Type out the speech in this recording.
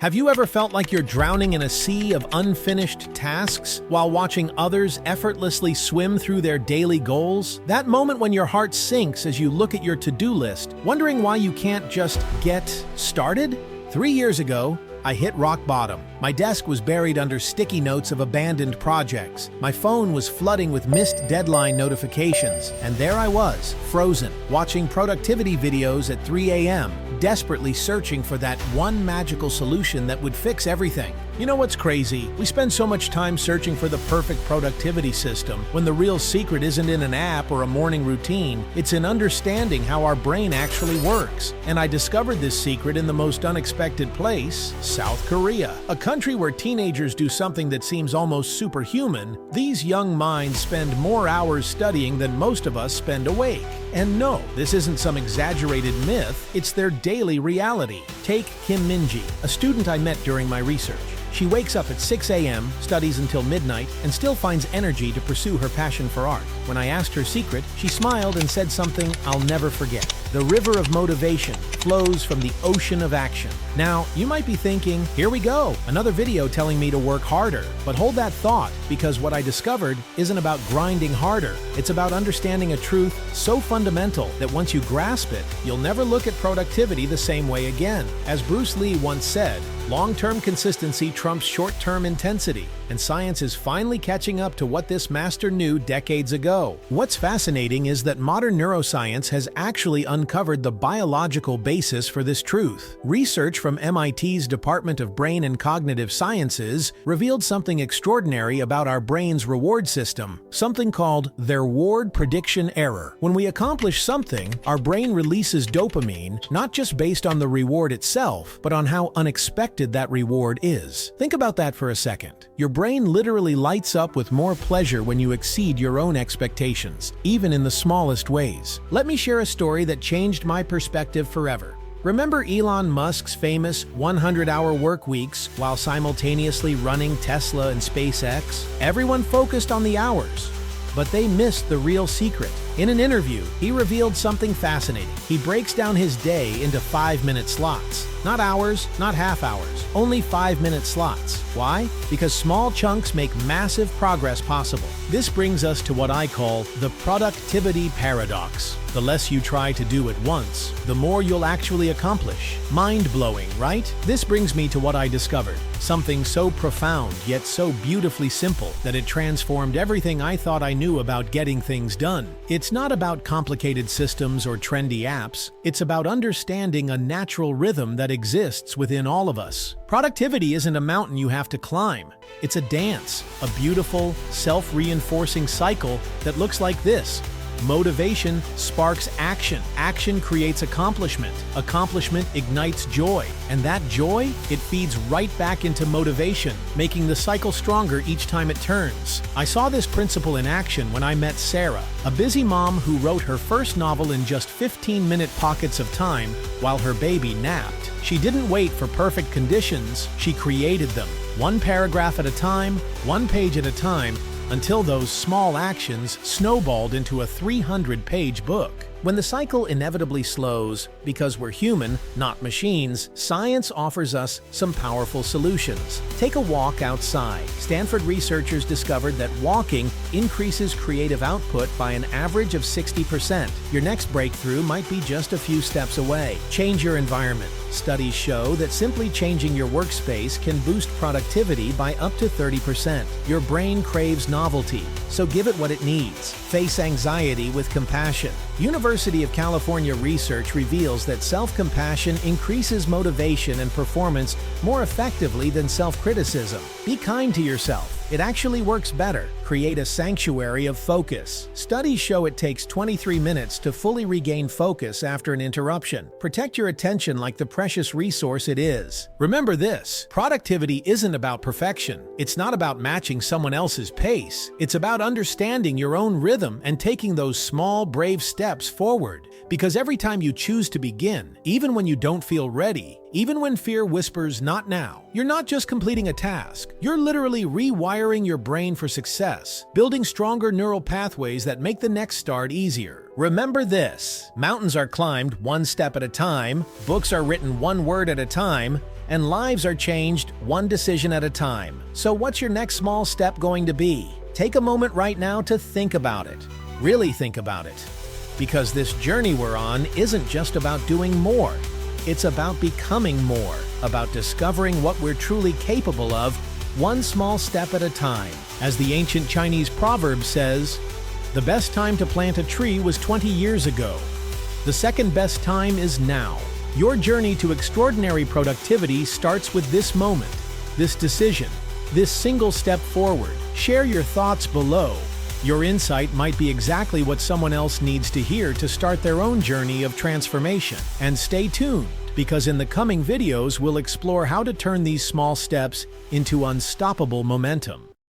Have you ever felt like you're drowning in a sea of unfinished tasks while watching others effortlessly swim through their daily goals? That moment when your heart sinks as you look at your to-do list, wondering why you can't just get started? 3 years ago, I hit rock bottom. My desk was buried under sticky notes of abandoned projects. My phone was flooding with missed deadline notifications. And there I was, frozen, watching productivity videos at 3 a.m., desperately searching for that one magical solution that would fix everything. You know what's crazy? We spend so much time searching for the perfect productivity system when the real secret isn't in an app or a morning routine. It's in understanding how our brain actually works. And I discovered this secret in the most unexpected place, South Korea. A country where teenagers do something that seems almost superhuman. These young minds spend more hours studying than most of us spend awake. And no, this isn't some exaggerated myth, it's their daily reality. Take Kim Minji, a student I met during my research. She wakes up at 6 a.m., studies until midnight, and still finds energy to pursue her passion for art. When I asked her secret, she smiled and said something I'll never forget. The river of motivation flows from the ocean of action. Now, you might be thinking, here we go, another video telling me to work harder. But hold that thought, because what I discovered isn't about grinding harder. It's about understanding a truth so fundamental that once you grasp it, you'll never look at productivity the same way again. As Bruce Lee once said, long-term consistency trumps short-term intensity, and science is finally catching up to what this master knew decades ago. What's fascinating is that modern neuroscience has actually uncovered the biological basis for this truth. Research from MIT's Department of Brain and Cognitive Sciences revealed something extraordinary about our brain's reward system, something called their reward prediction error. When we accomplish something, our brain releases dopamine, not just based on the reward itself, but on how unexpected that reward is. Think about that for a second. Your brain literally lights up with more pleasure when you exceed your own expectations, even in the smallest ways. Let me share a story that changed my perspective forever. Remember Elon Musk's famous 100-hour work weeks while simultaneously running Tesla and SpaceX? Everyone focused on the hours, but they missed the real secret. In an interview, he revealed something fascinating. He breaks down his day into 5-minute slots. Not hours, not half hours, only 5-minute slots. Why? Because small chunks make massive progress possible. This brings us to what I call the productivity paradox. The less you try to do at once, the more you'll actually accomplish. Mind-blowing, right? This brings me to what I discovered. Something so profound, yet so beautifully simple, that it transformed everything I thought I knew about getting things done. It's not about complicated systems or trendy apps. It's about understanding a natural rhythm that exists within all of us. Productivity isn't a mountain you have to climb. It's a dance, a beautiful, self-reinforcing cycle that looks like this. Motivation sparks action. Action creates accomplishment. Accomplishment ignites joy. And that joy, it feeds right back into motivation, making the cycle stronger each time it turns. I saw this principle in action when I met Sarah, a busy mom who wrote her first novel in just 15-minute pockets of time while her baby napped. She didn't wait for perfect conditions, she created them. One paragraph at a time, one page at a time, until those small actions snowballed into a 300-page book. When the cycle inevitably slows, because we're human, not machines, science offers us some powerful solutions. Take a walk outside. Stanford researchers discovered that walking increases creative output by an average of 60%. Your next breakthrough might be just a few steps away. Change your environment. Studies show that simply changing your workspace can boost productivity by up to 30%. Your brain craves novelty, so give it what it needs. Face anxiety with compassion. University of California research reveals that self-compassion increases motivation and performance more effectively than self-criticism. Be kind to yourself. It actually works better. Create a sanctuary of focus. Studies show it takes 23 minutes to fully regain focus after an interruption. Protect your attention like the precious resource it is. Remember this, productivity isn't about perfection. It's not about matching someone else's pace. It's about understanding your own rhythm and taking those small, brave steps forward. Because every time you choose to begin, even when you don't feel ready, even when fear whispers, "Not now," you're not just completing a task. You're literally rewiring your brain for success, building stronger neural pathways that make the next start easier. Remember this, mountains are climbed one step at a time, books are written one word at a time, and lives are changed one decision at a time. So what's your next small step going to be? Take a moment right now to think about it. Really think about it. Because this journey we're on isn't just about doing more. It's about becoming more, about discovering what we're truly capable of, one small step at a time. As the ancient Chinese proverb says, the best time to plant a tree was 20 years ago. The second best time is now. Your journey to extraordinary productivity starts with this moment, this decision, this single step forward. Share your thoughts below. Your insight might be exactly what someone else needs to hear to start their own journey of transformation. And stay tuned, because in the coming videos we'll explore how to turn these small steps into unstoppable momentum.